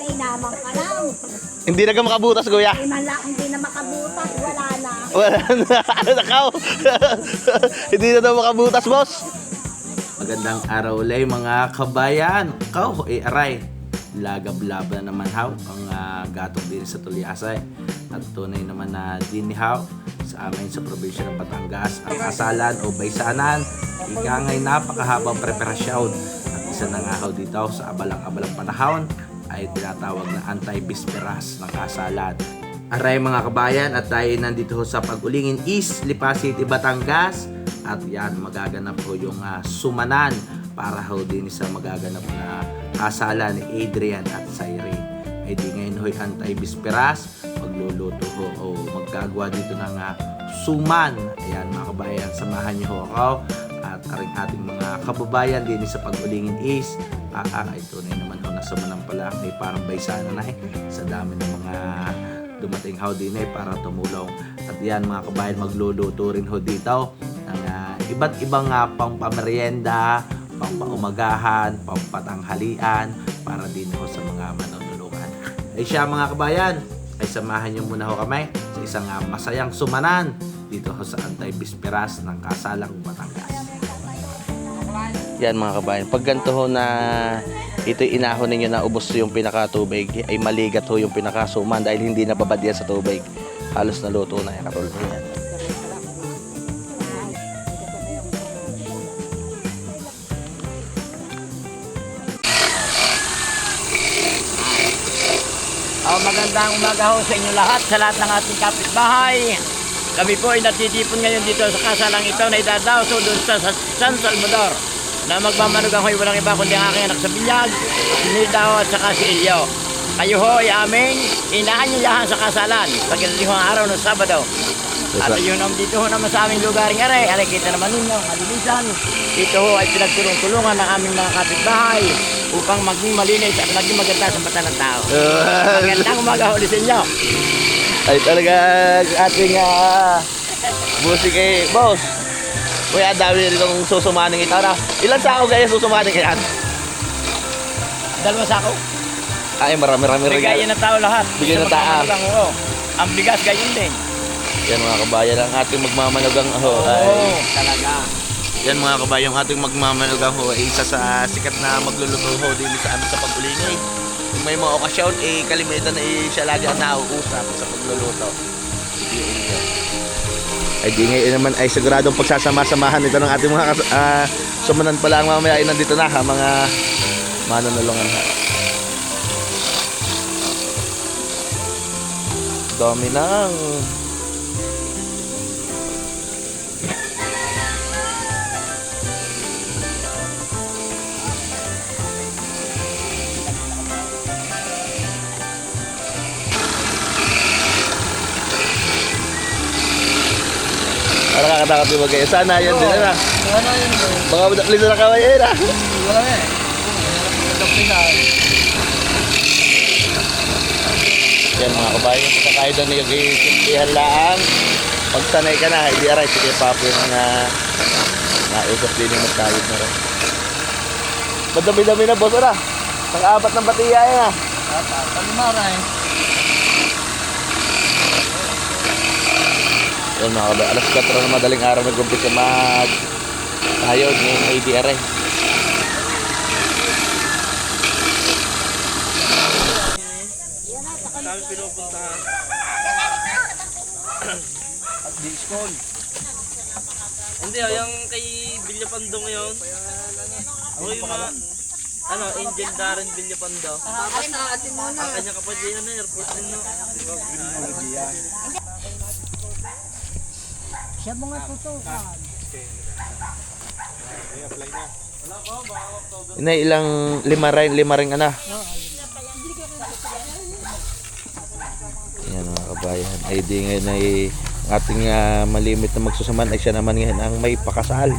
Inamang ka lang. Hindi na ka makabutas, kuya. Hindi na makabutas, wala na. Wala na. Ano na kao? Hindi na daw makabutas, boss. Magandang araw ulit mga kabayan. Kao, aray. Lagab-laba na naman haw ang gatong din sa Tulyasay. At tunay naman na dinihaw sa amin sa probinsya ng Batangas ang kasalan o baysanan. Ika ngay napakahabang preparasyon at isa na nga haw dito sa abalang-abalang panahon ay tinatawag na anti-bisperas ng kasalan. Aray mga kabayan, at tayo nandito sa Pag-ulingin East, Lipa City, Batangas. At yan, magaganap po yung sumanan para ho din sa magaganap na kasalan ni Adrian at Cyrene. Ay di ngayon ho'y anti-bisperas, magluluto ho o maggagawa dito ng suman. Ayan mga kabayan, samahan niyo ho ako at ating mga kababayan din sa Pag-ulingin East. Ito na naman ho, nasa manang pala ay parang baysana na sa dami ng mga dumating ho din para tumulong. At yan mga kabayan, magluluto rin ho dito ng iba't ibang pampamerienda, pampaumagahan, pampatanghalian para din ho sa mga manunulukan. Ay siya mga kabayan, ay samahan niyo muna ho kami sa isang masayang sumanan dito ho sa anti-bisperas ng Kasalang Batangas. Yan mga kabayan, pag ganito ho na ito'y inahon ninyo na ubos yung pinakatubig, ay maligat ho yung pinakasuman dahil hindi nababad yan sa tubig. Halos naluto na yan, katulad yan. Magandang umaga ho sa inyo lahat, sa lahat ng ating kapitbahay. Kami po ay natitipon ngayon dito sa kasalang ito na idadaw so doon sa San Salvador na magmamanugang ho'y walang iba kundi ang aking anak sa binyag, si Nidao at saka si Elio. Kayo ho ay aming inaanyayahan sa kasalan pagdating ho ang araw ng Sabado. At yun dito ho naman sa aming lugar ng aray, kita naman ninyo, kalinisan. Dito ho ay pinagtulong-tulungan ng aming mga kapitbahay upang maging malinis at maging maganda sa mata ng tao. Magandang umaga ulit sa inyo. Ay talaga ating busik kay boss. Kuya, dami rin itong susumaning ito na. Ilan sako gaya susumaning yan? 2 sako. Ay, marami-rami rin. Bigayan na tao lahat. Bigyan na tao. Ang bigas gayon din. Yan mga kabayan, ang ating magmamanugang Talaga. Yan mga kabayan, ang ating magmamanugang ay isa sa sikat na magluluto ho din sa amin sa Pag-ulingin. Kung may mga okasyon, kalimitan na siya lagi ang nauusap sa pagluluto. Ay di ngayon naman ay siguradong pagsasama-samahan ito ng ating mga sumanan pala ang mamaya ay nandito na mga manunulungan dami nang nakakatakot yung bagay. Sana yan din na. Baka madaklis na kaway na. Wala na eh. Yan mga kabayan, pagkakaya doon yung ihalaan. Pag sanay ka na, hindi aray. Sige papo yung nausap din yung magkayod na rin. Madami-dami na boss na. Pang-apat ng batiya yan ah. Palimara eh. Yan mga kabayan, alas 4 na madaling araw nag-umpisa mag-hayod ng ADR. Kami pinupuntahan. At di school. Hindi, yung kay Villapando ngayon. O yung mga, Angel Darren Villapando. Basta atin muna. Ang kanya kapatid na airport din, no? Siya mga tutukan. Ilang lima ring ana. Yan mga kabayan, ay di ngayon ay ating malimit na magsusuman ay siya naman ngayon ang may pakasal.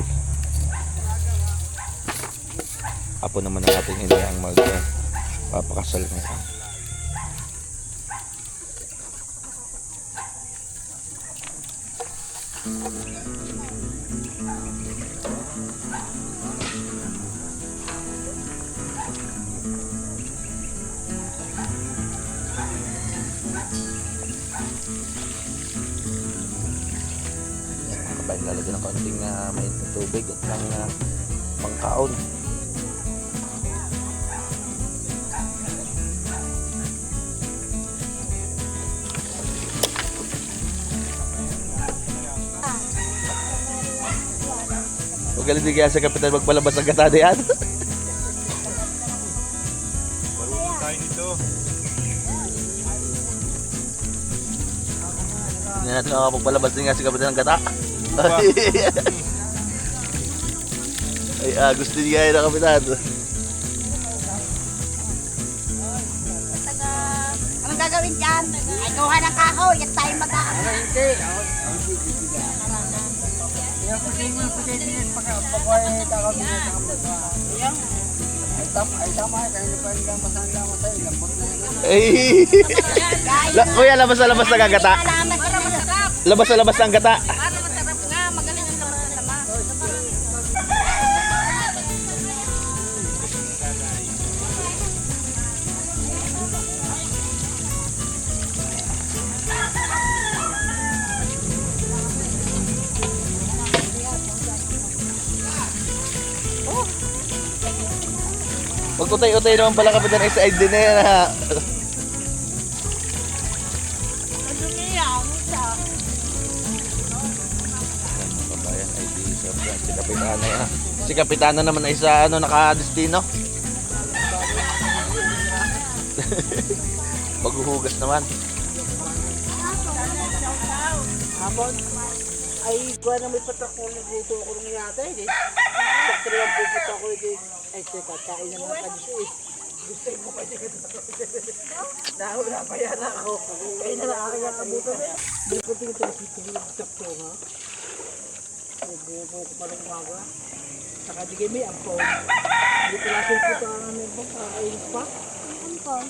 Apo naman ang ating hindi ang magpapakasal ngayon. kabayan, lalagyan ng konting mainit na tubig at ng pangkaon. Magaling din kaya sa kapitan magpalabas ang gata diyan. Marunong tayo nito. Hindi natin makapagpalabas din nga si kapitan ng gata. Ay, gusto niya yun ang kapitan. Anong gagawin dyan? Ay, kuha ng kahoy. Yan tayo mag-aaral. Ay, kuya, labas na labas ng gata. Labas na labas ng gata. Para masarap nga. Magaling ang sama. Magutay-utay naman pala kapitan ay side din na yan ha. Kabayan ay di si kapitana yan. Si kapitana naman ay sa nakadestino. Maghuhugas naman. Hapon, ay kuha na may patakulo dito ako nung yata eh. Sakto lang pupunta ako dito. Ay, teka, kain na mga kadisi eh. Gusto ko pa dito. Nahula pa yan ako. Kain na lang aking nakabuto eh. Hindi ko tingin ito dito. Sakto ha. Buko ko pa ng umaga. Saka di kayo may ampaw. Hindi ko lang pupunta ang ano ba? Kakain pa.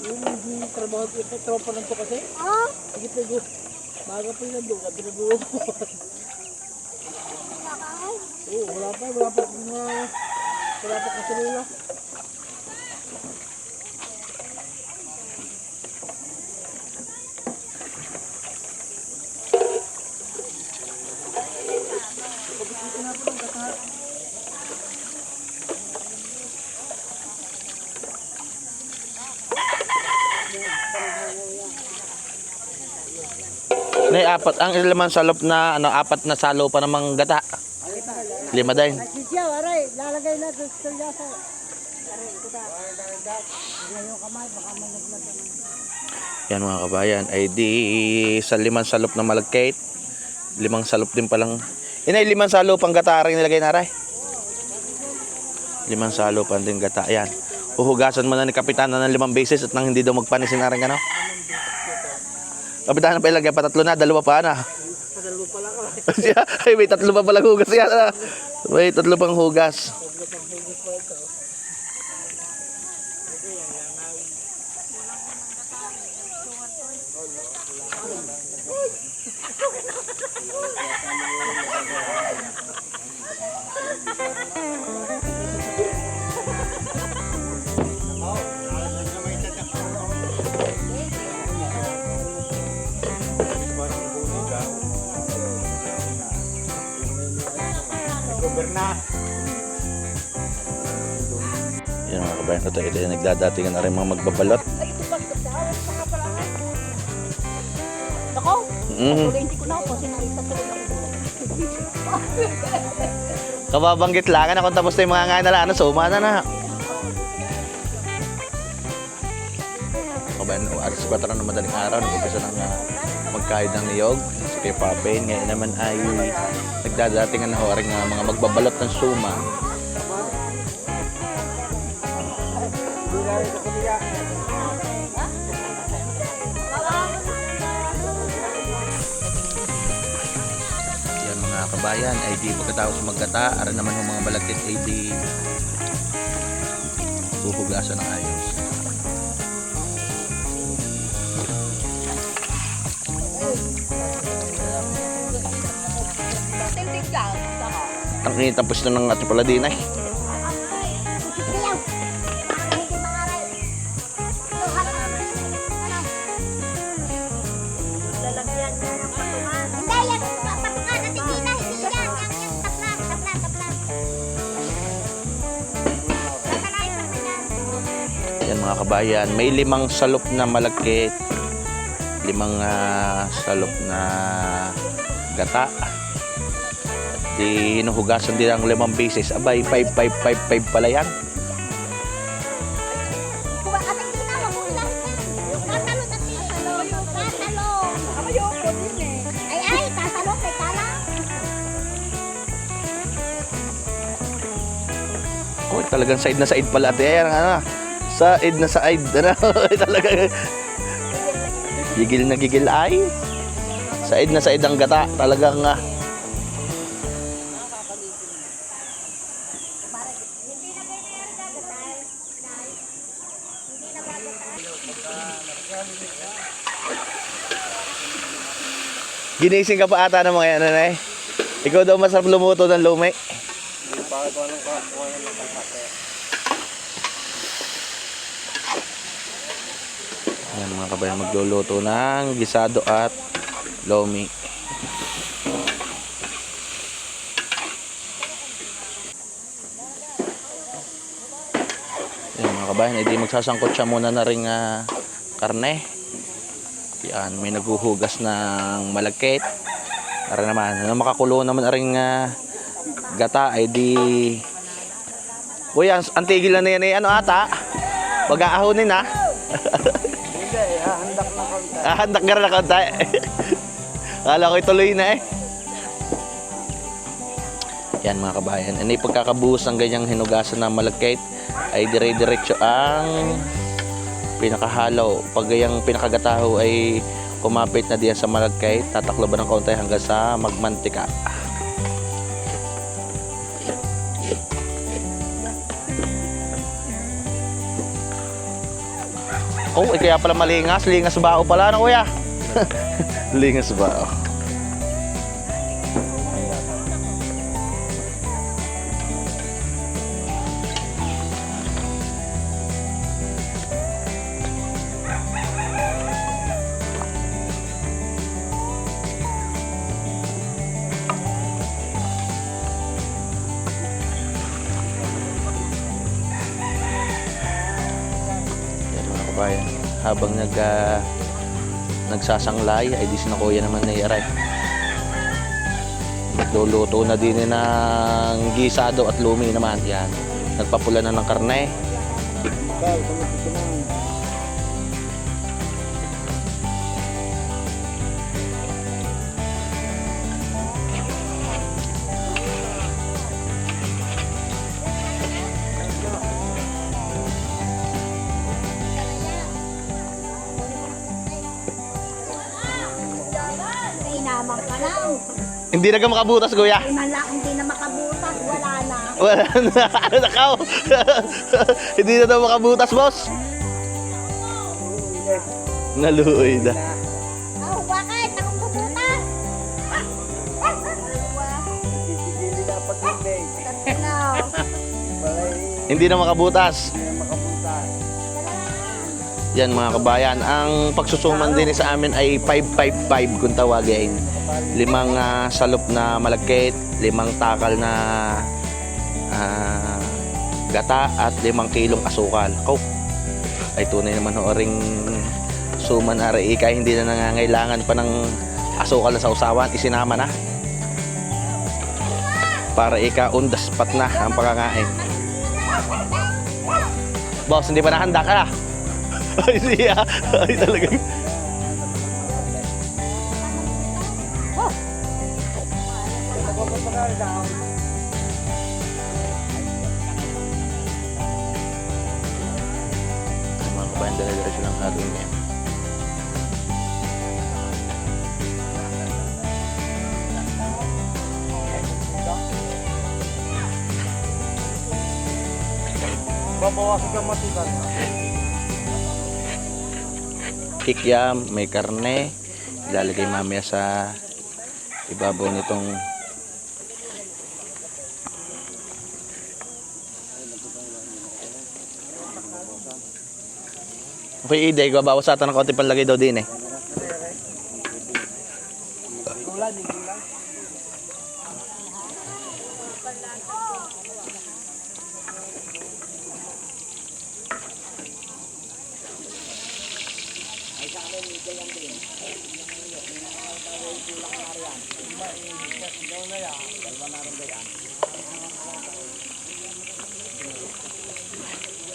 Yung trabaho ito, tropa lang to kasi. Ah? Sige po, baga pa yung nandun, pinagulo ko. Oo, wala pa kasalula. Nay, apat ang ilaman salop na apat na salo pa namang gata. 5 din. Sisya, aray, lalagay na sa yaso. Yan mga kabayan, ay di sa 5 salop na malagkit. 5 salop din palang. Inay 5 salo pang gata rin nilagay na ray. 5 salo pang din gata yan. Uhugasan mo na ni kapitana ng 5 beses at nang hindi daw magpanisin na rin ano. Kapitana pa ilagay pa 3 na, 2 pa na. Padalo pala ka. Ay, may 3 pa palang hugas yan. May 3 pang hugas. Yan mga kabayan, ito yung nagdadatingan na rin mga magbabalot. Ako? Mhm. Hindi ko na ako. Sinarita tuloy ako. Kababanggit lang na kung tapos na yung mga ngayon na suma na na. Kabayan, alas 4 na madaling araw, nag-upisa ng magkahid ng niyog. Si Kuya Papin, ngayon naman ay nagdadatingan na ho rin mga magbabalot ng suma. Yan mga kabayan, ay di pagkatapos maggata, aran naman ng mga balakit ay di huhugasan ng ayos. Tindig ka. Ang tapos na ng ating paladin ay. Sigaw. Hindi mangaral. Lalagyan niya ng patungan. Hindi yan. Patungan. At hindi na. Hindi yan. mga kabayan, may 5 salop na malagkit, 5 salop na gata. Di hinuhugasan din ang 5 beses. Abay, 5 pala yan. Kuha ka ng ginawa ko lang. Tatalo na siya. Tatalo. Ayoko din eh. Ay, tatalo kay Tala. Oh, talagang side na side pala. Ayan, ano, side na side. Ano, talagang gigil na gigil ay. Side na side ang gata. Talagang ginising ka pa ata ng mga yan, nanay. Ikaw daw masarap lumuto ng lumi. Ayan mga kabayan, magluluto ng gisado at lomi. Ayan mga kabayan, edi magsasangkot siya muna na ring karne. Yan, may naghuhugas ng malagkit. Para naman, makakulo naman na ring gata, ay di... Kuya, ang tigil na yan eh, ano ata? Pag-aahonin ha? Hindi, hahandak na konti. Handak ka rin na konti. Kala ko ituloy na eh. Yan mga kabayan. Ano yung pagkakabuhos ng ganyang hinugasan na malagkit ay dire-diretso ang pinakahalaw. Pag ganyang pinakagataho ay kumapit na diyan sa malagkit, tataklo ba ng kaunti hanggang sa magmantika. Oh, kaya pala malingas. Lingas bao pala, ano kuya? Lingas bao. Kabayan, habang nagsasanglay ay di si na kuya naman naiaray. Nagluluto na din ng gisado at lumi naman. Yan, nagpapula na ng karne. Inamang ka lang. Hindi na ka makabutas kuya. Ay, hindi na makabutas. Wala na. Wala na. Ano na ka? Hindi na daw makabutas, boss. Naluoy na. Oh, bakit? Akong bubutas. Titigilin na pag hindi. Tatlo. Balay, Hindi na makabutas. hindi na makapunta. Yan mga kabayan, ang pagsusuman din sa amin ay 555 kung tawagin. 5 salop na malagkit, 5 takal na gata at 5 kilong asukal. Oh, ay tunay naman ho ring suman ari kaya hindi na nangangailangan pa ng asukal na sausawan, isinama na. Para on the spot na ang pagkakain. Boss, hindi pa nahanda ka na? Ay siya, ay talagang mga kabayan, dala-diretso lang gagawin niya. Babawasan ka matigan. Kikyam, may karne, ilalagay mamaya sa ibabaw nitong okay, Ide, babawas ata ng konti panlagay daw din eh.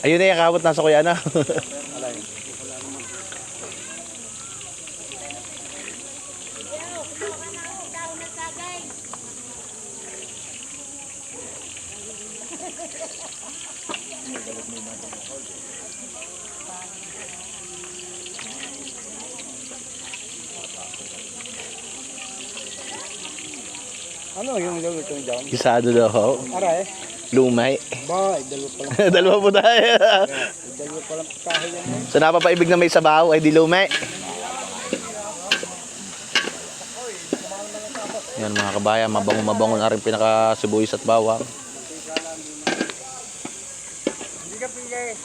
Ayun na yung kabot nasa kuya na. Ano yung lulutong dyan? Gisado daw ho. Aray. Lumay. Ba, dalawa pa lang. Dalawa po tayo. Dalawa pa lang putahe yan. So napapaibig na may sabaw ay di lumay. Yan mga kabayan, mabango na rin pinaka-sibuyas at bawang. Hindi ka pili.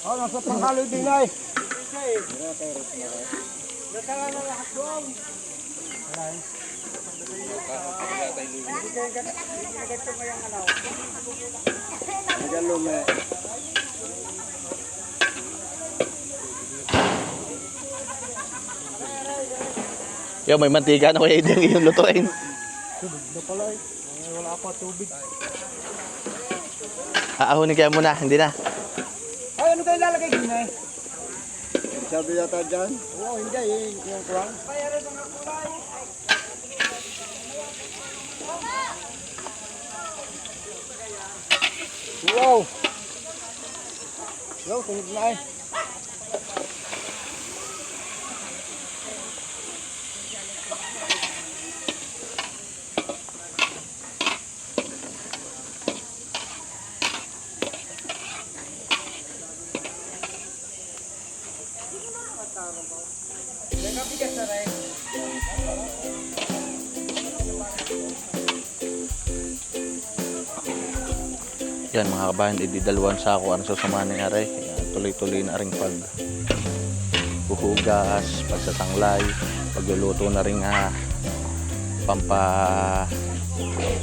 Oh, nasa panghalo din ay. Natala na lahat doon. Yo, may mantika na kuya Edeng yung lutuin. Tubig na pala eh. Wala pa tubig. Aahunin kaya muna, hindi na. Ay, ano kayo lalagay din eh? Sabi yata dyan? Oo, hindi eh. Yung kulang. Bayaran mga kulay. Wow! Yo, tunog na eh. Yan mga kabayan, ididalawang sako ang susamahan ni Aray. Yan, tuloy-tuloy na rin pag huhugas, pagsasanglay, pagluluto na rin pampa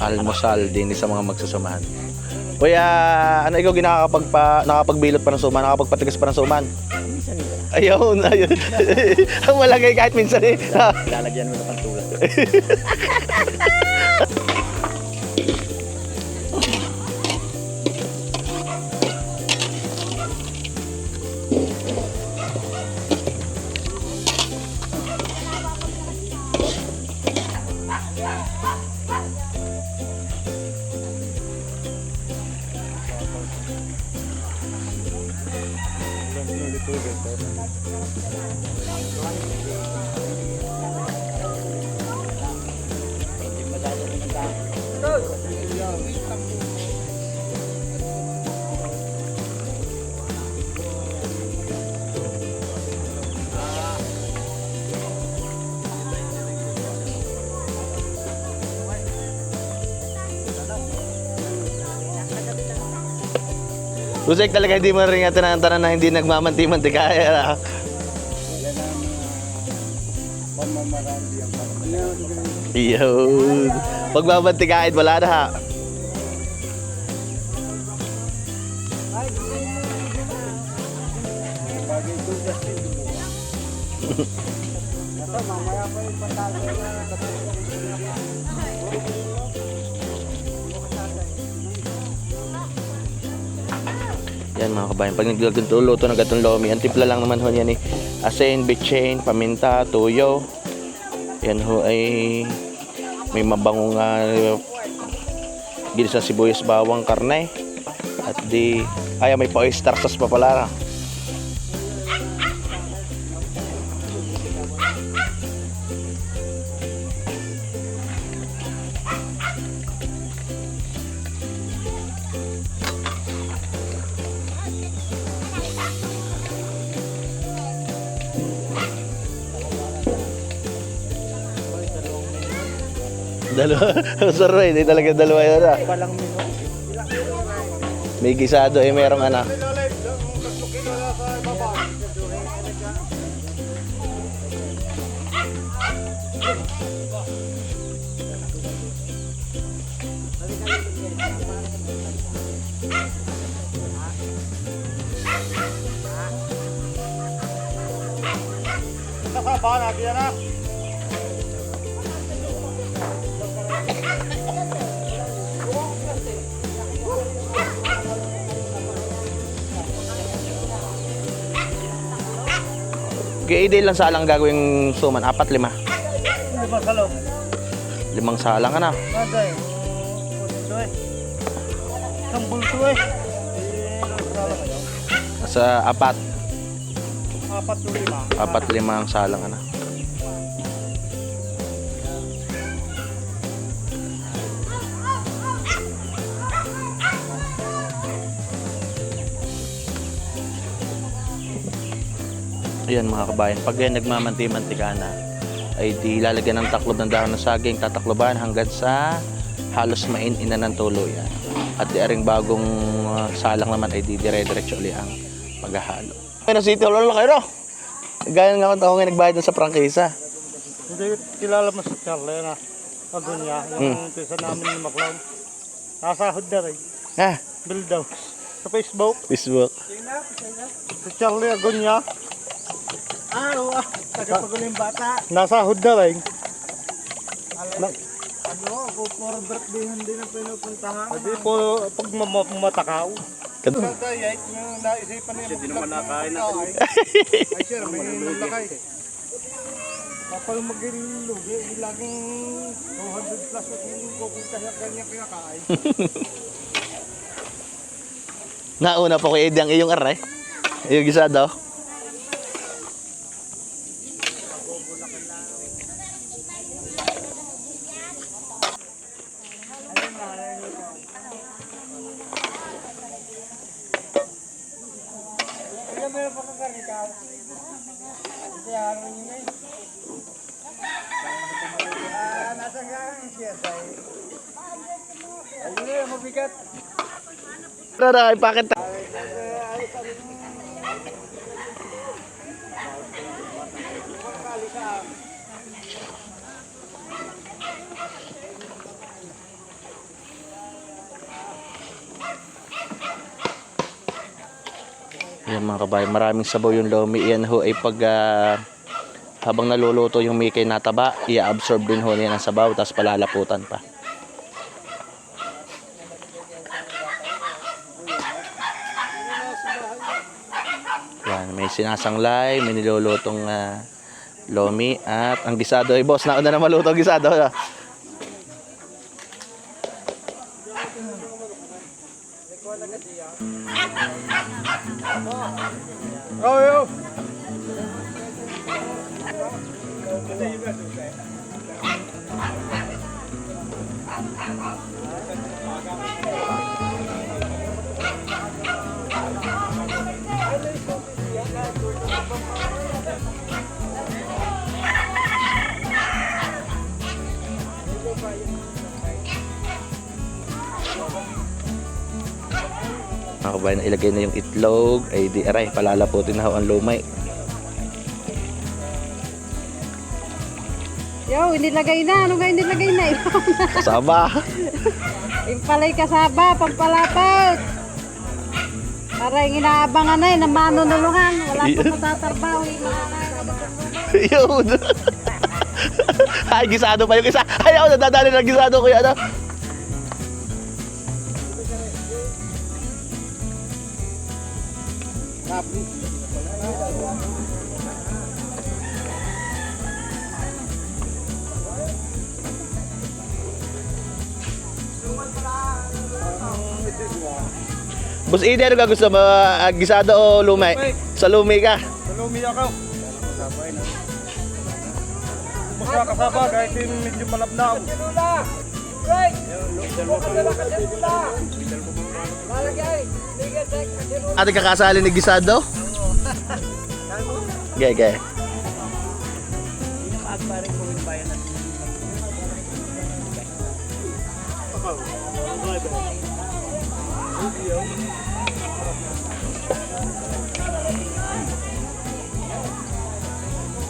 almusal din sa mga magsasamahan. Kuya, ano ikaw nakakapagbilot pa ng suman, nakakapagpatigas pa ng suman? Minsan yun. Ayun, ayun. Ang malagay kahit minsan eh. Lalagyan mo na pang tulad. Rusek talaga hindi mo rin nga tinantanan na hindi nagmamanti-mantika. Yan ang pamamarami ang pamamarami. Yun. Pagmamantikain, wala na ha. Bagay tugas din mo. Ito, mamaya pa yung patago na katulog. Yan mga kabayan, pag nagluluto ng gatong lomi, ang timpla lang naman ho yan eh. Asin, bitchin, paminta, tuyo. Yan ho ay may mabangong ginisang sibuyas, bawang, karne. At di, ay may pa-oyster sauce pa pala. Dalawa. Sorry, hindi talaga dalawa yun ah. May gisado eh, merong ano. kasaba natin yan ha. Gay lang salang gagawing suman, 4, 5. Hindi ba salong? 5 salang ka na. Bagay. Bulto eh. Isang bulto eh. Sa 4, 4 to 5. 4, 5 ang salang ka na. Ayan mga kabayan, pag yan nagmamanti-mantika na, ay di lalagyan ng taklob ng dahon ng saging, tatakloban hanggang sa halos main-ina ng tuluyan. At di aring bagong salang naman ay di dire-diretso uli ang paghahalo. Ay, City Hall lang kayo, no? Gaya nga ako nga nagbayad sa prangkisa. Hindi kilala mo si Charlie na. Andun niya, yung pisa namin ni Maclown. Nasahod na rin. Ha? Build house. Sa Facebook. Facebook. Si Charlie Agonya. Oo, tagapagulo yung bata. Nasahod na rin. Ako, for birthday hindi na pinupuntahan. Hindi po pag matakaw. Kad- Kaya yung naisipan niya. Hindi naman nakain natin. Ay sir, may nalakay. Kapag mag-ilugi, laging 200 plus at yung kukunta siya kanya kinakain. Nauna po kay Eddie ang iyong aray. Iyong gisado. Tara, ipakit. Yan mga kabayan, maraming sabaw yung lomi. Yan ho ay pag habang naluluto yung mikay nataba, i-absorb din ho niya ng sabaw, tapos palalaputan pa. Yan, may sinasanglay, may nilulutong lomi, at ang gisado ay boss, nauna na maluto ang gisado. Oh, yo! Mga kabayan, ilagay na yung itlog, ay di aray, palalaputin na ho ang lumay. Yo, nilagay na. Ano nga nilagay na? Kasaba. Yung palay kasaba, pampalapot. Para yung inaabangan na na manunuluhan. Wala pa matatarbaho. Yun. Ay, gisado pa yung isa. Ay, ako nadadali ng gisado ko yan. Boss Edi, ano ka gusto mo? Gisado o lumay? Sa lumay ka? Salumi ako. Basta kasaba kahit yung medyo malabnaw. Ate kakasali ni gisado? Gaya.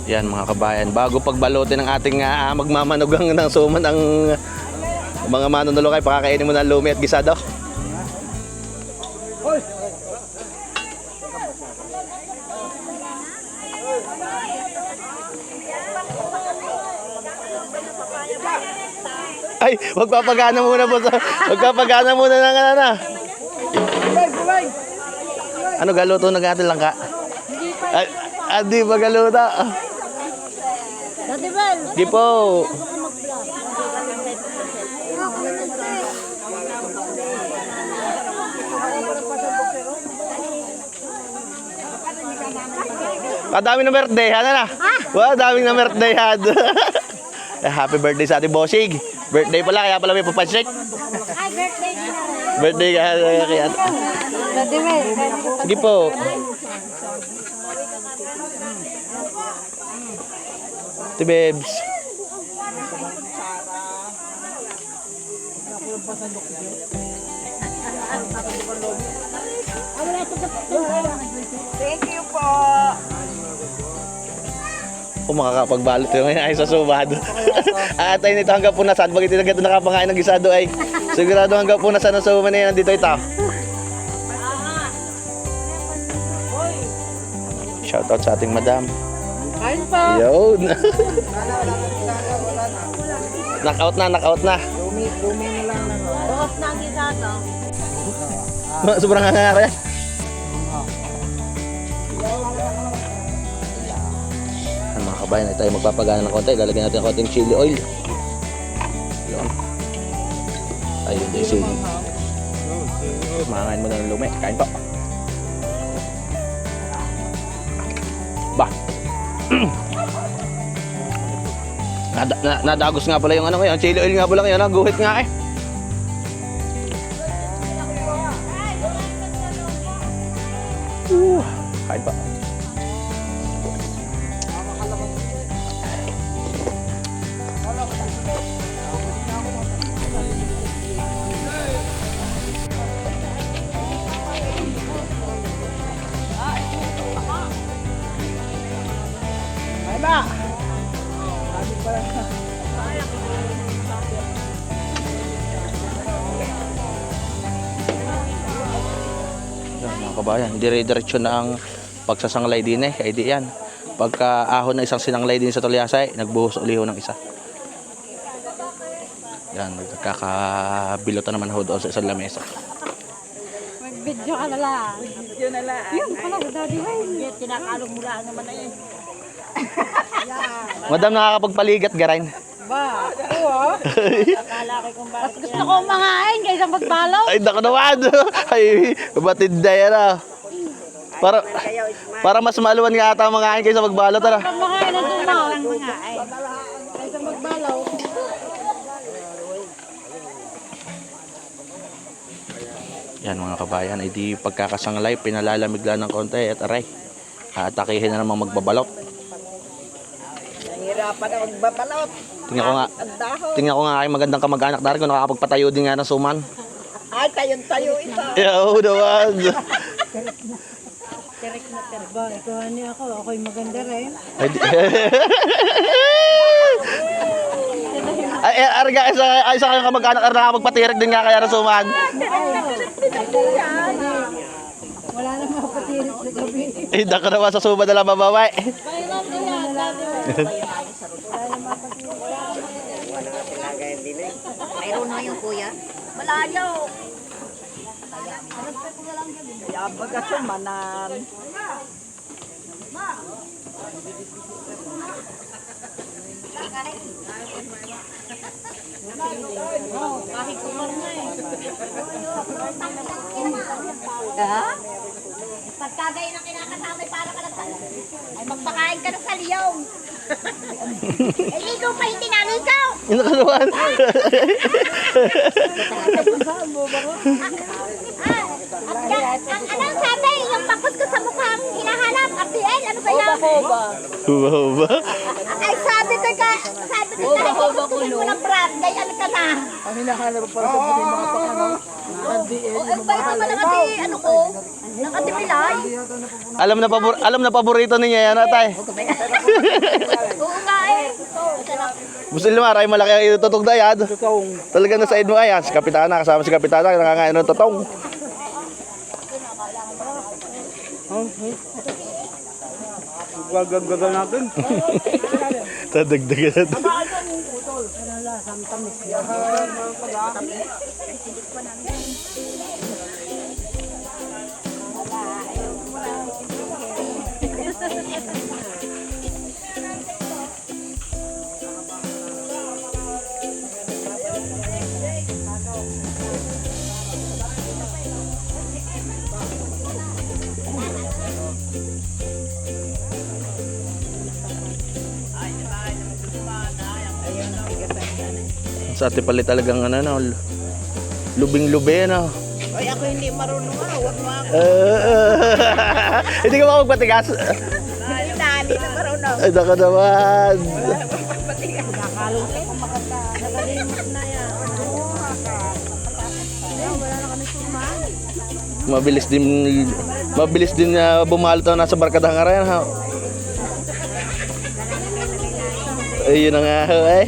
Yan mga kabayan, bago pagbalutin ng ating magmamanugang ng suman ang mga manunulokay, pakakainin mo ng lumi at gisado. Ay, magpapagana muna po. Magpapagana muna ng ano na. Ano galuto na gatin lang ka? Ay, di ba galuto? Dati Bel. Di po. Dami ng birthday, ano na? Wow, daming na birthday had. Happy birthday sa ating bossing. Birthday pala, kaya pala may papansit. Ay, birthday niya. Birthday kaya. Dati Bel. Sige po. Babes. Thank you po. Kung makakapagbalot yun ngayon ay sa sumad. Atay nito hanggang punasan. Pag ito nakapangain ng gisado ay sigurado hanggang punasan ng sumad na yan. Nandito ito. Shoutout sa ating madam. Kain po. Yun. Knockout na. Dumi na lang na. Bukas na ang gisado. Sobrang hangara yan. Mga kabayan, ay tayo magpapagana ng konti. Lalagyan natin ng konting chili oil. Yun. Ayun tayo chili. Mahangain mo na ng lumi. Kain po. Bah. Nadagos nga pala yung ano ngayon. Chili oil nga pala ngayon. Guhit nga eh. Kain pa. Ay ba? Yan, mga kabayan, dire-diretso na ang pagsasanglay din eh, kaya di yan. Pagka ahon na isang sinanglay din sa Tulyasay, nagbuhos uliho ng isa. Yan, nagkakabilota naman ho doon sa isang lamesa. Mag-video ka na lang. Video na lang. Yun pala, Daddy Bel. Tinakalong mula naman na eh. Madam, nakakapagpaligat garain. Ba? Oo. Akala ko kung bakit. Gusto ko mangain kaysa magbalaw. Ay, naku naman. Ay, batid na yan ah. Para mas maaluan nga ata ang mga kain kaysa magbalot. Ano? Mangain na dumaw. Kaysa magbalaw. Yan mga kabayan, ay di pagkakasanglay, pinalalamig lang ng konti at aray. Atakihin na namang magbabalot. Nahirapan ako magbabalot. Tingnan ko nga ay magandang kamag-anak na rin kung nakakapagpatayo din nga ng suman. Ay, tayo ito. Oo naman. Ba, ikaw niya ako. Ako'y maganda rin. Ay, arga, isa kayong kamag-anak na nakakapagpatirik din nga kaya ng suman. Wala nang mapatirik sa gabi. Eh, dako naman sa suman na lang mabaway. Mayroon na yung kuya. Malayo. Kaya baga sumanan. Kahit kumar na eh. Ha? Pagkagay na kinakasamay para ka lang ay magpakain ka na sa liyong. Ay, ligaw pa yung tinaligaw. Yun ka naman. Ang anong sabi, yung pakos ko sa mukhang hinahanap, RTL, ano ba yan? Huba-huba. Ay, sabi ko kahit gusto mo ng brand, gaya ano ka na. Ang hinahanap para sa mga pakano. O, ba ito ba nakati, ano ko? Nakatimilay. Alam na paborito niya yan, atay. Oo nga eh. Gusto nila maray malaki ang itutog na yan. Talaga na sa mo ayan. Si Kapitana, kasama si Kapitana, nangangain ng totong. Gagal natin. Tadagdagan natin. Sa ate pala talagang ano, no, lubing-lubi, ano. Ay, ako hindi marunong nga. Huwag mo ako. Hindi ka ba magpatigas? Hindi na marunong. Ay, naka naman. Nakalungkot ko maganda. Nakalimot na yan. Wala na kami suman. Mabilis din bumalot na nasa barkadang arayan, ha. Ayun na nga, eh.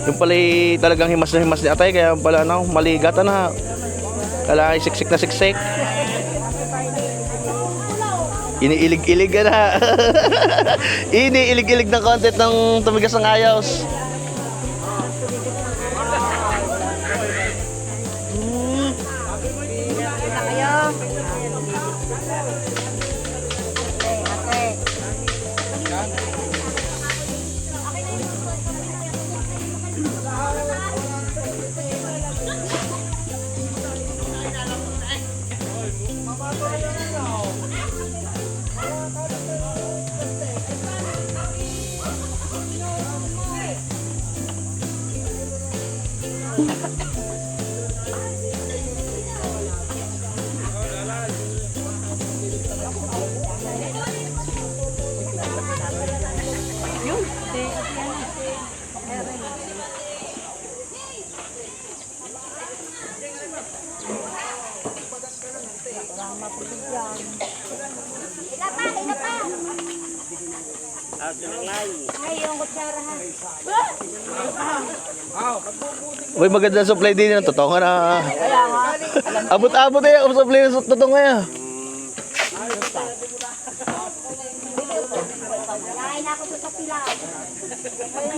Yung pala'y talagang himas na himas ni atay, kaya pala ano, maligat na. Kala ay siksik na siksik. Iniilig-ilig ka na. Iniilig-ilig ng content ng tumigas ng ayos. Uy, maganda supply din ng totoo nga na. Abot-abot eh, ang supply ng totoo nga yan. Kain ako sa pilaw.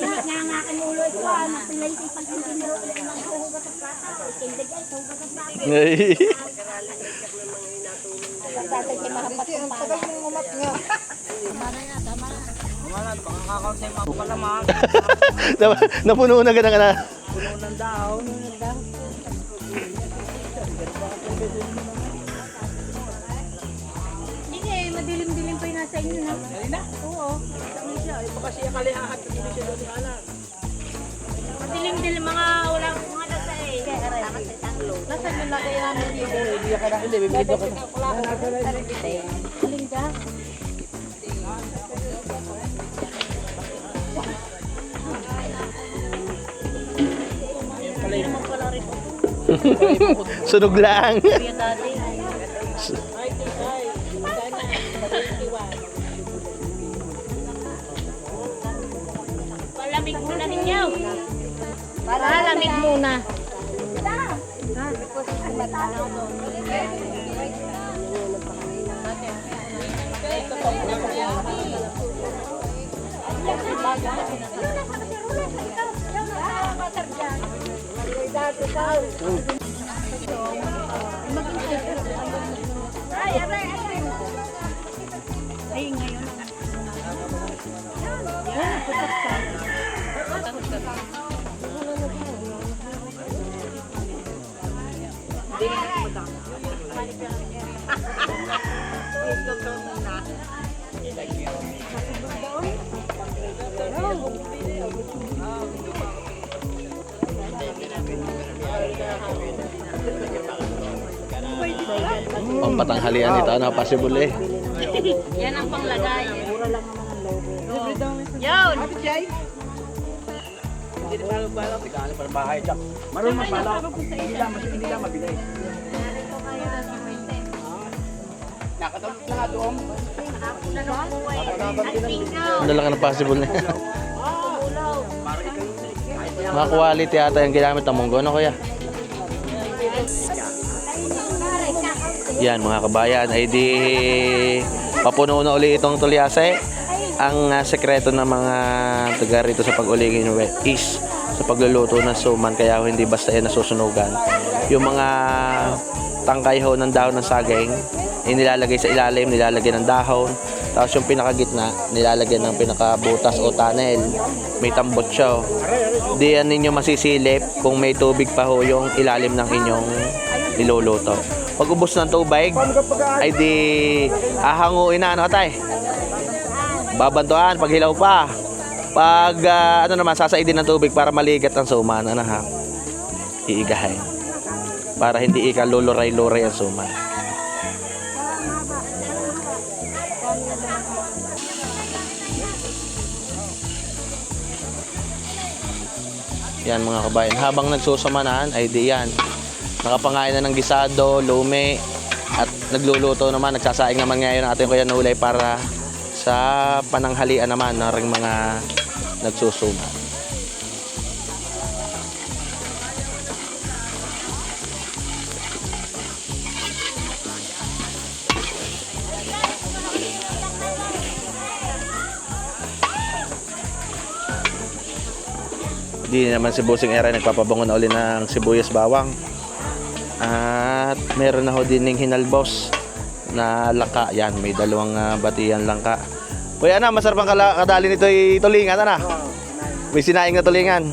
Kaya nga kinulo ito, napilay sa pagkindiro ng huhugas sa plata. Kindig ay, huhugas sa plata. Pagdatag niya makapat ng pala. Napuno na ganang na. Hindi eh, madilim-dilim pa yung nasa inyo na. Oo. Madilim-dilim, mga wala mga nasa eh. Nasaan yung lagay namin dito? Hindi, bibigyan ko. Alin ka? Sunog lang. Palamig muna ninyo. Palamig muna. Ay, ngayon. Ang patanghalian nito, ano, possible eh. Yan ang panglagay. Yun! Marunong pala. Hindi lang mabilis. Nakatulog na nga doon. Ang lalaki ng possible na yan. Mga quality ata yung ginamit ng munggo, no kuya? Yan mga kabayan, ay di papuno na uli itong tulyase. Ang sekreto ng mga taga rito sa pag-uligin is sa pagluluto ng suman, kaya hindi basta yan nasusunugan. Yung mga tangkay ho ng dahon ng saging, nilalagay sa ilalim, nilalagyan ng dahon. Tapos yung pinakagitna, nilalagyan ng pinakabutas o tunnel. May tambot siya. Di yan ninyo masisilip kung may tubig pa ho yung ilalim ng inyong niluluto. Pag ubos ng tubig, ay di ahanguin na, ano tay? Babantuan, pag hilaw pa. Pag ano naman, sasaidin ng tubig para maligat ang suman. Ano ha? Iigahin. Para hindi luluray-luray ang suman. Yan mga kabayan. Habang nagsusamanan, ay di yan. Nakapangain na ng gisado, lume, at nagluluto naman, nagsasaing naman ngayon ang ating kuya Nulay para sa pananghalian naman ng ring mga nagsusuma. Di naman si Busing Era nagpapabango na uli ng sibuyas bawang. At meron na ho din ng hinalbos na langka. Yan, may dalawang batiyan langka. Uy, ana, masarap ang kadali nito ay tulingan, ana. May sinaing na tulingan.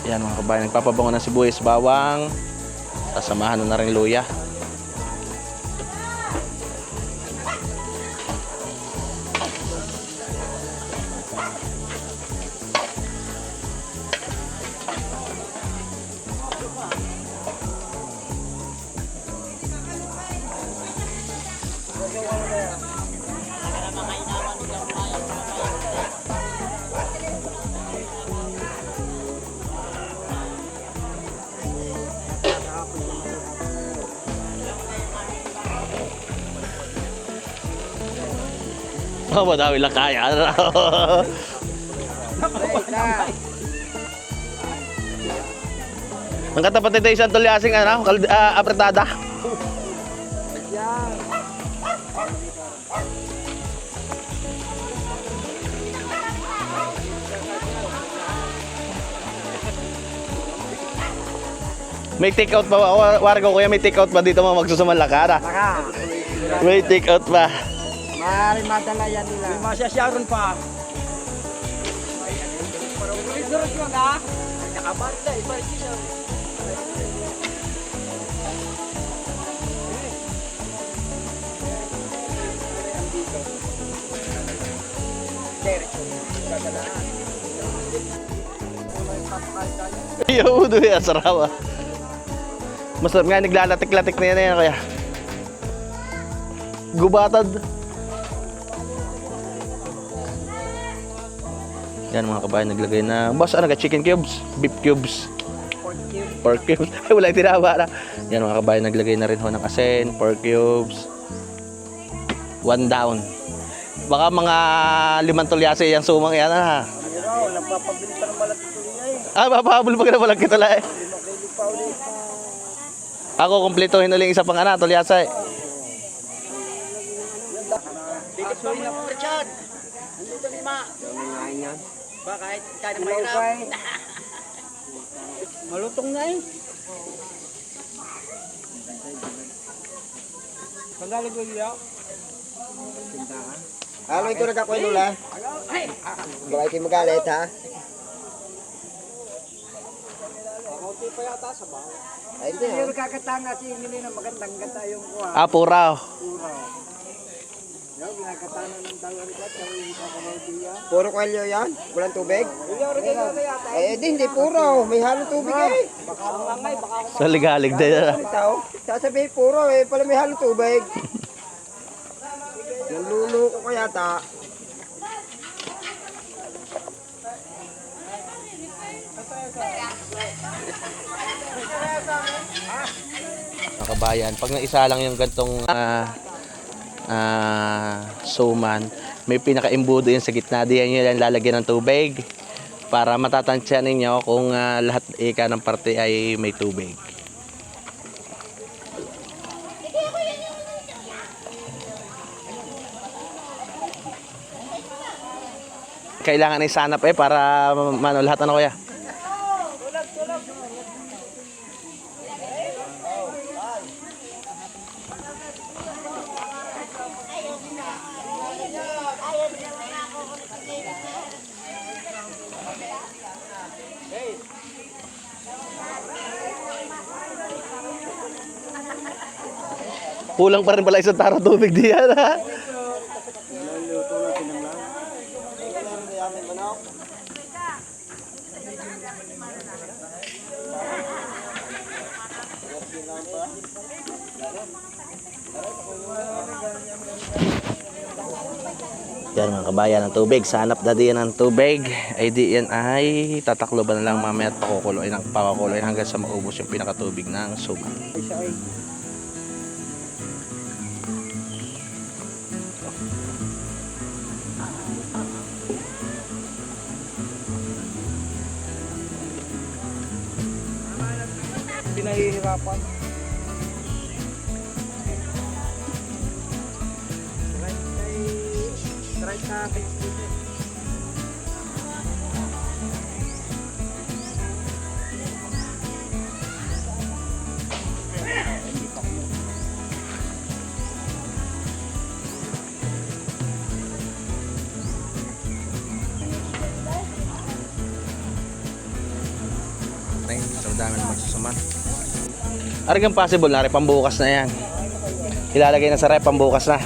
Yan mga kabayan, nagpapabango ng sibuyas bawang. Sasamahan na rin luya. Oh, madami lang kaya. Ang katapat nito isang tulyasing apretada. May take out pa, Wargo kuya, may take out pa dito mga magsusuman lakara. May take out pa. Maaari madala yan nila. Masasyaron pa. Durog yun ha? Nakabanda, ibalik siya. Yo, doon yan, sarawa. Masarap nga, naglalatik-latik na yan kaya. Gubatad. Yan mga kabayan, naglagay na. Boss, ano ka? Chicken cubes? Beef cubes? Pork cubes. Ay, wala yung tinaba na. Yan mga kabayan, naglagay na rin ho ng asin, pork cubes. 1 down. Baka mga 5 tulyase yung sumang yan ha. Napapabili pa ng malaki tuloy eh. Ah, mapahabol pa ka na malaki tulay. Ako, kumpletuhin ulit isa pang tulyase. Dikit pa mo na Richard. Nandito 5. Bakit? Kaya na mahirap. Malutong na eh. Pagdalig ko niya. Halo ito nagkakuha nula. Baka kayo magalit ha. Kaunti pa yata sa baho. Ay hindi ha. Pero kakatanga si Emily na magandang-ganda yung kuha. Ah, puraw. Yung ginakatana ng dalawang kat, kaya hindi pa kamaudiya. Puro kwelyo yan? Walang tubig? Yata. Eh hindi puro. May halong tubig eh. Baka mangangay, baka Sa ligalig din yan. Ito, sasabihin puro eh. Pala may halong tubig. Naluluko ko yata. Mga kabayan, pag naisa lang yung gantong suman. May pinaka-imbudo yun sa gitna. Diyan yun lang lalagyan ng tubig para matatansya ninyo kung lahat ika ng parte ay may tubig. Kailangan isanap para lahat ano kuya? Kulang pa rin pala isang taro tubig diyan ha. Yan mga kabayan ng tubig. Sa hanap na diyan ng tubig ay diyan ay tatakloban na lang mamaya at pakukuloyin hanggang sa maubos yung pinakatubig ng suman. Pinahihirapan. Try sa akin. So dami na magsusuman. Aragang possible na rin pambukas na yan. Ilalagay na sa rep pambukas na.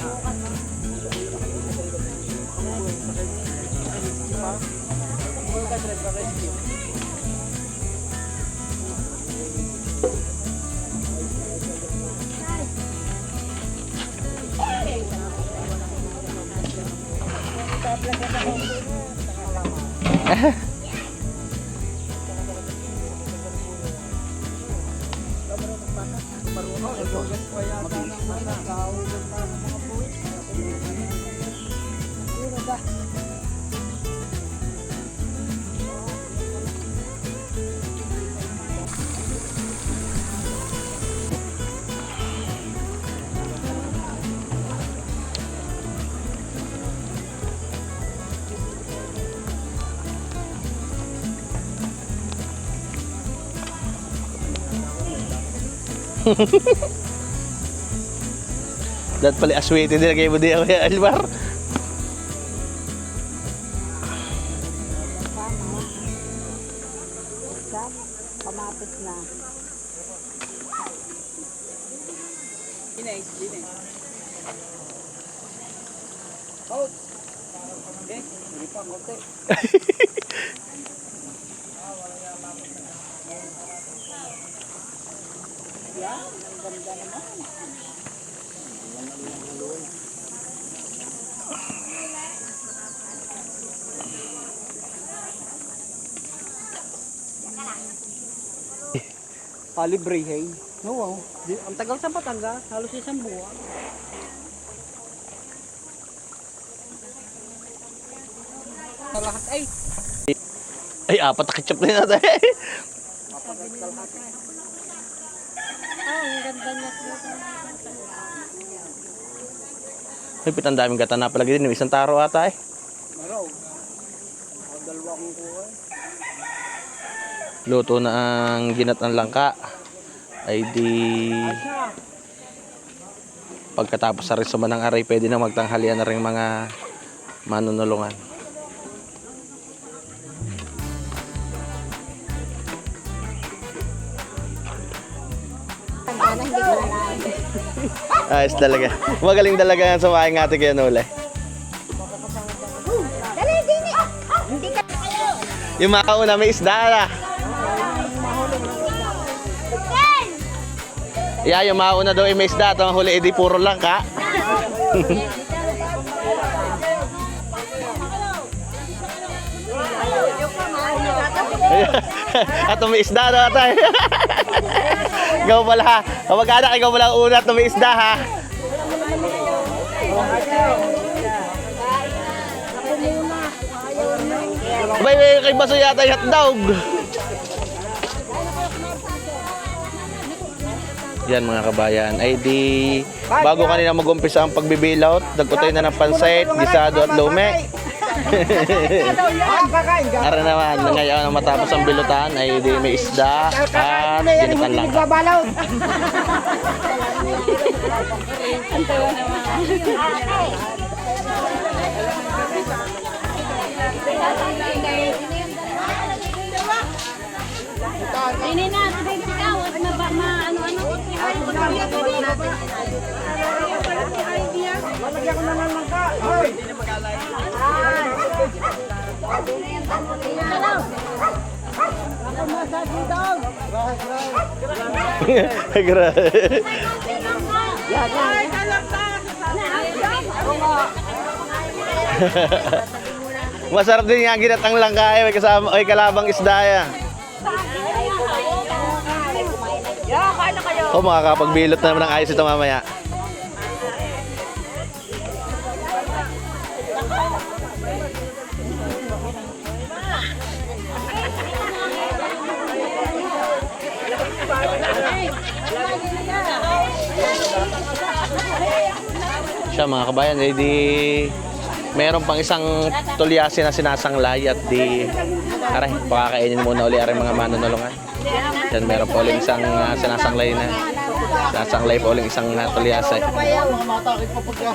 Dat pala aswete din kay mo di ako ya Alvar. Pamapit na. Inay. Out. Okay, hindi pa konti. Yan, ang ganda naman. Palibrehin. Oo. Ang tagal sa Batangas, halos isang buwan. Sa lahat ay. Ay, apat na ketchup na natin. Ang ganda niya. Ay, pitang daming gata na palagi din. Isang taro ata eh. Maraw. Dalawa kong kuha. Luto na ang ginat ng langka. Ay di pagkatapos sa rin suman ng aray, pwede na magtanghalian na rin mga manunulungan. Ayos talaga. Magaling talaga yan sa mga ngati kaya nula. Dali, dini. Hindi ka kayo. Yung makauna may isda na. Yeah, yung mauna daw ay may isda. Itong huli, edi puro lang ka. At may isda na tayo. Ikaw pala ha. Kapag anak, ikaw pala una at may isda ha. May kay baso yata yung hotdog. Yan mga kabayan, ay di bago kanina mag-umpisa ang pagbibilot, nagutay na ng pansit, gisado at lumek. Ara naman, ngayon matapos ang bilutan ay di may isda at ginitan lang. Ini na, sabay ikaw, at ano-ano. Lalagyan ko na ng langka. Hoy! Masarap din yung ginatang langka ay kasama ay kalabang isda ya. Oh, makakapagbilot na naman ng ayos ito mamaya. Siya mga kabayan, eh, di meron pang isang tulyasi na sinasanglay at di aray, pakakainin muna uli aray mga manunulungan. Yan meron pa uling isang sinasanglay pa uling isang tulyasi. Mga matakit pa pagka.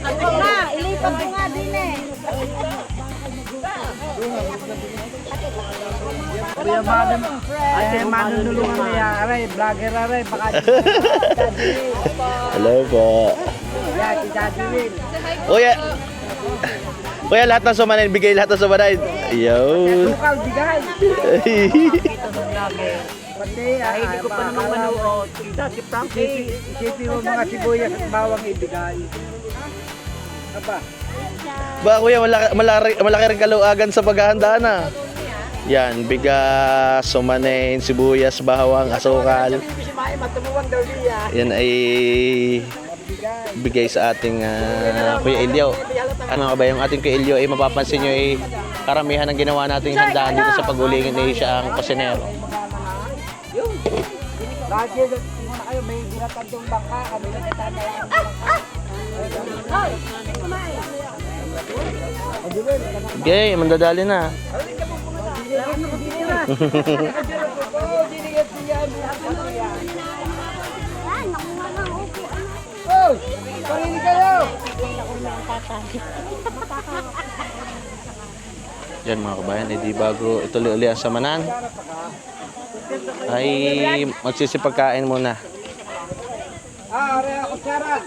Ako nga, ilipat ko nga din eh. Kuya Madam, ay manunulungan niya, aray, vlogger aray, baka Hello po. yeah, si Daddy Will. Kuya, lahat ng sumanin, bigay lahat ng sumanin. Ayun. Tukal, bigay. Pati, hindi ko pa naman manood. Si Frankie. Isipin mo mga sibuyas at bawang ibigay. Aba, Ba kuya, malaki rin kaluagan sa paghahanda na. Yan, bigas, sumanin, sibuyas, bawang, asukal. si Maya, matumuwang daw niya. Yan ay bigay sa ating Kuya Elio. Ano ba yung ating Kuya Elio ay mapapansin nyo ay karamihan ng ginawa nating handaan dito sa pagulingin ay siya ang kusinero. Lagi, muna kayo, may ginatandong bangka, kami nagtatanda lang ang bangka. Okay, mandadali na. Oh, parinig kayo! Yan mga kabayan, edi bago ituloy uli ang samanan ay magsisipagkain muna. Aray ako, Sarah!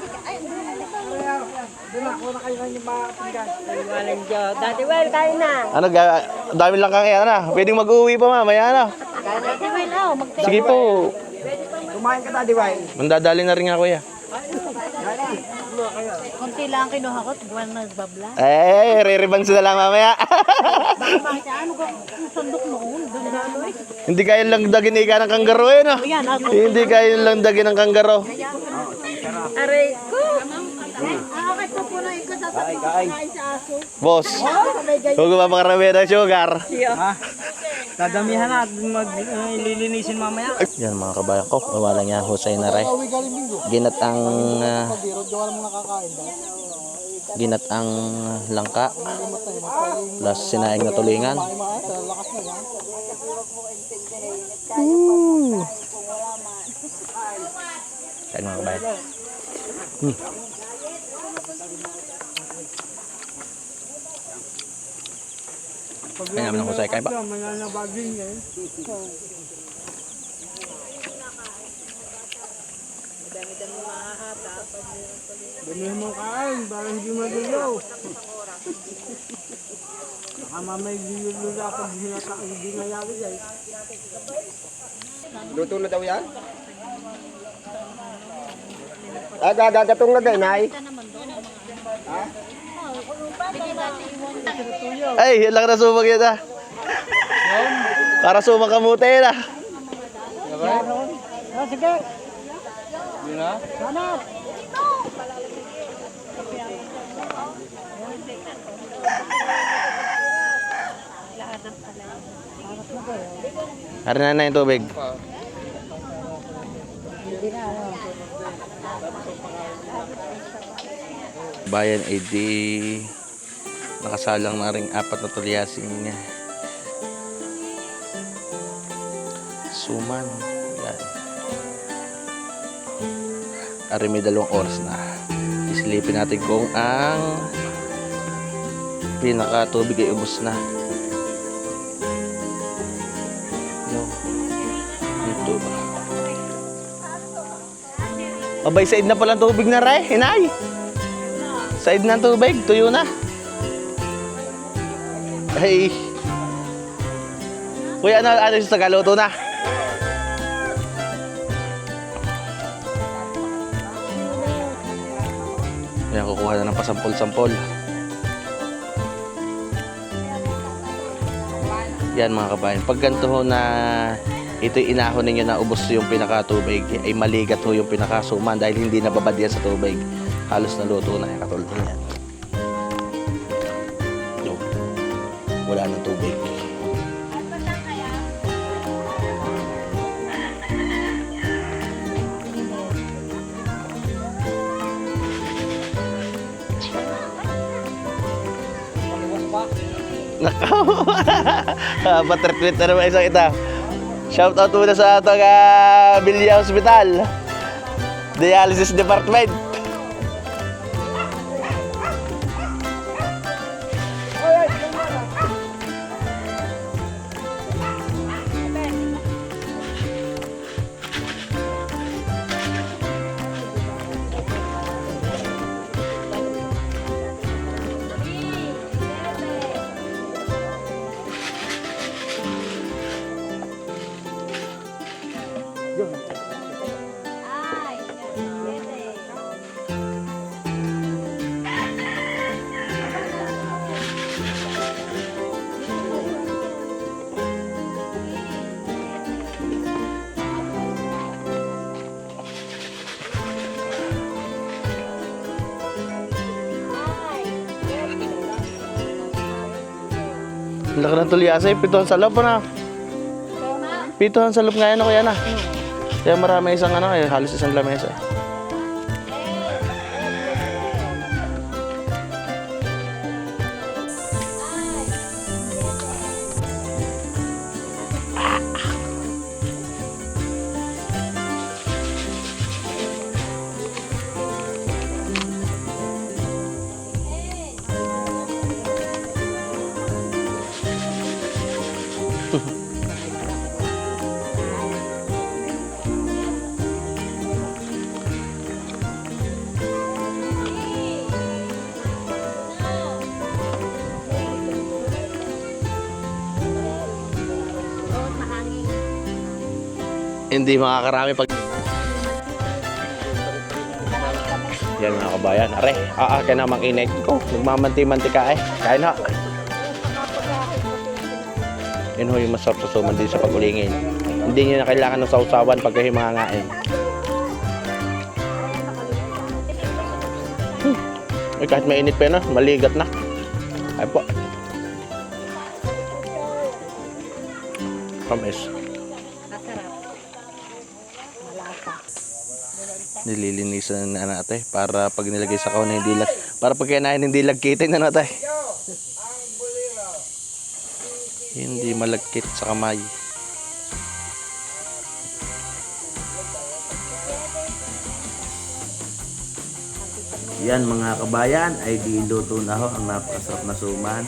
Doon ako na kayo ng yung mga pinggan. Walang Diyos. Dati, well, kain na. Ano, dami lang kang iyan na. Pwedeng mag-uwi pa mamaya na. Dati, well, oh, Sige po. Kumain ka, Daddy Wine. Mandadali na rin nga kuya. konti lang kinuha ko, buwan na babla. Eh, re-rebansa na lang mamaya. Baka makita, ano ko, ang sandok noon, doon na ano eh. Hindi kaya lang dagin ika ng kanggaro eh, no? Yan, ako. Hindi kaya lang dagin ng kanggaro. Aray ko. Okay po po na ikaw sasabihin sa aso. Boss, huwag mapakarami ng sugar. Dadamihan na at maglilinisin mamaya. Yan mga kabayan ko, wala nga husay na rin. Ginatang langka plus sinaing na tulingan. Yan mga kabayan. Kaya naman ang husay kayo ba? Mananabagin niya eh. Dami mo kain, para hindi magulo. Baka mamay gulo na pag hindi nangyari guys. Luto na daw yan? Gagatong na din, ay. Ay, yun lang na sumag yun ah. Para sumag kamuti na. Oh, sige. Yun na? Arin na yung tubig. Bayan ay di nakasalang na ring 4 na tulyasing suman. Yan. Ari may 2 oras na. Isilipin natin kung ang pinaka-tubig ay ubos na. No. Ito ba? Abay, said na palang tubig na rin, hinay. Said na tubig, tuyo na. Ay. Kuya, ano yung tagaluto na? Ayan, kukuha na ng pasampol-sampol. Yan mga kabayan. Pag ganito ho na ito'y inahon ninyo na ubos yung pinakatubig, ay maligat ho yung pinakasuman dahil hindi nababad yan sa tubig. Halos naluto na yung katulad yan. Yung, wala ng tubig. Nakaw. Patreat na naman isang ita. Shout out muna sa ating Bilya Hospital. Dialysis Department. Laki ng tulyasay, 7 sa loob na. 7 sa loob ngayon ako yan ah. Kaya marami isang ano, halos isang lamesa. Hindi makakarami pag... Yan mga kabayan. Are, kaya namang init ko. Nagmamanti-manti ka eh. Kain na. Yan ho yung masarap sa suman din sa pagulingin. Hindi nyo na kailangan ng sausawan pagka himangain. Ay, kahit mainit pa yun, maligat na. Ay po. Promise. Nililinisan na natin para pag nilagay sa kahon hindi lag, para pag kinain hindi lagkitin na natin. Hindi malagkit sa kamay. Yan mga kabayan ay diluto na ho ang napakasarap na suman.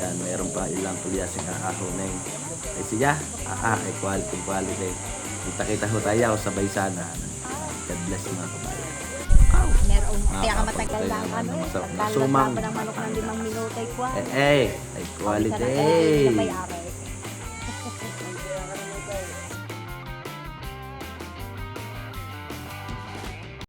Yan, mayroon pa ilang tulyasing aahonin. Ay siya, ay quality. Kita-kita ho tayo sabay sana. God bless mga kabayan. Meron, kaya ka matagal lang ano. Masarap na sumang. Ng manok ng 5 minuto ay Ay quality.